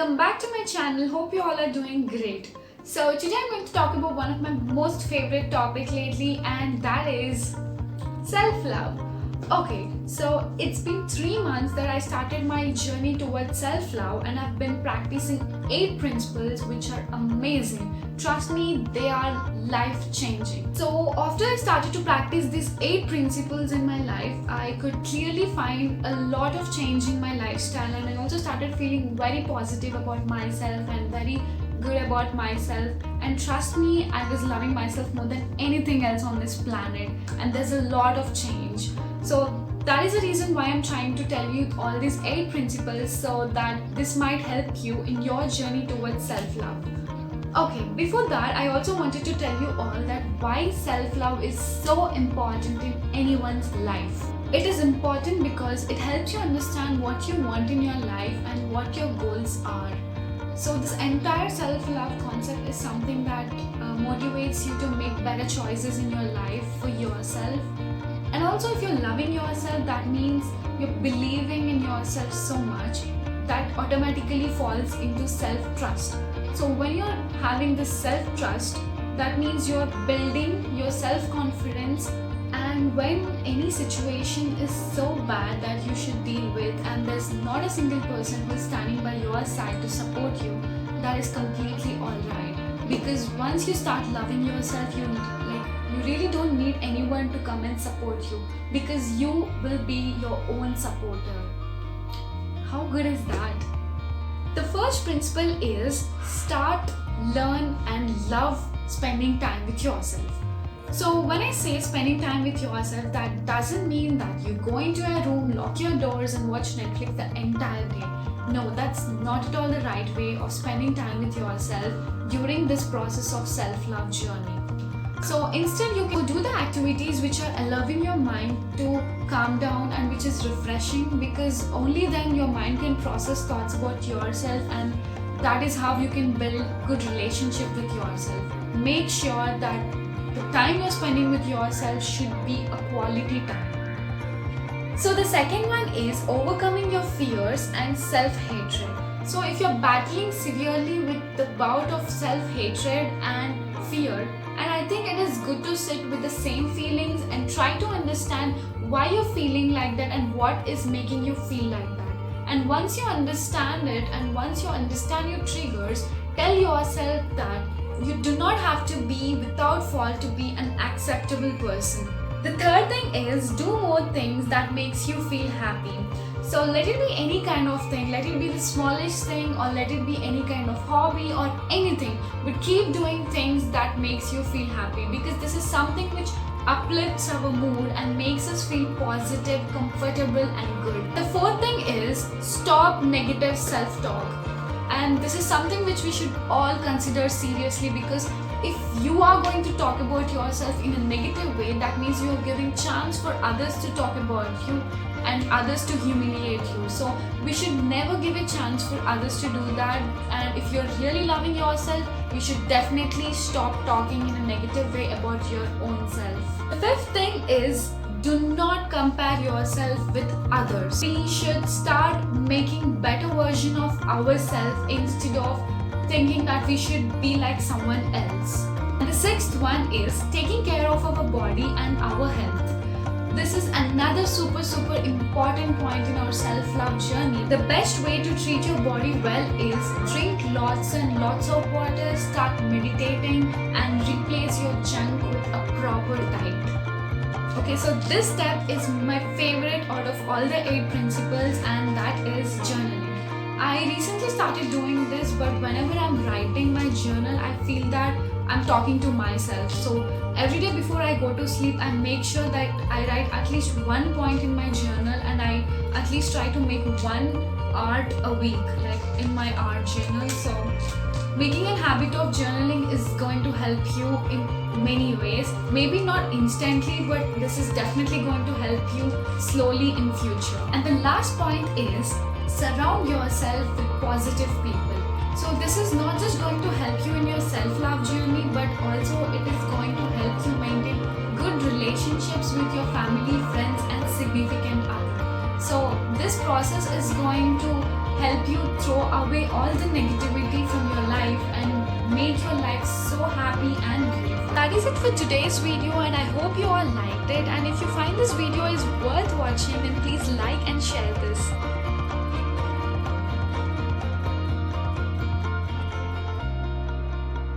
welcome back to my channel. Hope you all are doing great. So today I'm going to talk about one of my most favorite topic lately, and that is self-love. Okay, so it's been 3 months that I started my journey towards self-love, and I've been practicing 8 principles which are amazing. Trust me, they are life-changing. So after I started to practice these 8 principles in my life, I could clearly find a lot of change in my lifestyle, and I also started feeling very positive about myself and very good about myself. And trust me, I was loving myself more than anything else on this planet, and there's a lot of change. So that is the reason why I'm trying to tell you all these 8 principles, so that this might help you in your journey towards self-love. Okay, before that, I also wanted to tell you all that why self-love is so important in anyone's life. It is important because it helps you understand what you want in your life and what your goals are. So this entire self-love concept is something that motivates you to make better choices in your life for yourself. And also, if you're loving yourself, that means you're believing in yourself so much that automatically falls into self-trust. So when you're having this self-trust, that means you're building your self-confidence, and when any situation is so bad that you should deal with and there's not a single person who's standing by your side to support you, that is completely alright. Because once you start loving yourself, you really don't need anyone to come and support you, because you will be your own supporter. How good is that? The first principle is start, learn and love spending time with yourself. So when I say spending time with yourself, that doesn't mean that you go into a room, lock your doors and watch Netflix the entire day. No, that's not at all the right way of spending time with yourself during this process of self-love journey. So instead, you can do the activities which are allowing your mind to calm down and which is refreshing, because only then your mind can process thoughts about yourself, and that is how you can build good relationship with yourself. Make sure that the time you're spending with yourself should be a quality time. So the second one is overcoming your fears and self-hatred. So if you're battling severely with the bout of self-hatred and fear, and I think it is good to sit with the same feelings and try to understand why you're feeling like that and what is making you feel like that. And once you understand it, and once you understand your triggers, tell yourself that you do not have to be without fault to be an acceptable person. The third thing is do more things that makes you feel happy. So let it be any kind of thing, let it be the smallest thing or let it be any kind of hobby or anything, but keep doing things that makes you feel happy, because this is something which uplifts our mood and makes us feel positive, comfortable and good. The fourth thing is stop negative self-talk. And this is something which we should all consider seriously, because if you are going to talk about yourself in a negative way, that means you are giving chance for others to talk about you and others to humiliate you. So we should never give a chance for others to do that. And if you're really loving yourself, you should definitely stop talking in a negative way about your own self. The fifth thing is do not compare yourself with others. We should start making better version of ourselves instead of thinking that we should be like someone else. And the sixth one is taking care of our body and our health. This is another super important point in our self-love journey. The best way to treat your body well is drink lots and lots of water, start meditating and replace your junk with a proper diet. Okay, so this step is my favorite out of all the 8 principles, and that is journaling. I recently started doing this, but whenever I'm writing my journal, I feel that I'm talking to myself. So every day before I go to sleep, I make sure that I write at least one point in my journal, and I at least try to make one art a week, like in my art journal. So making a habit of journaling is going to help you in many ways. Maybe not instantly, but this is definitely going to help you slowly in future. And the last point is surround yourself with positive people. So this is not just going to help you in your self-love journey, but also it is going to help you maintain good relationships with your family, friends and significant other. So this process is going to help you throw away all the negativity from your life and make your life so happy and great. That is it for today's video, and I hope you all liked it. And if you find this video is worth watching, then please like and share this.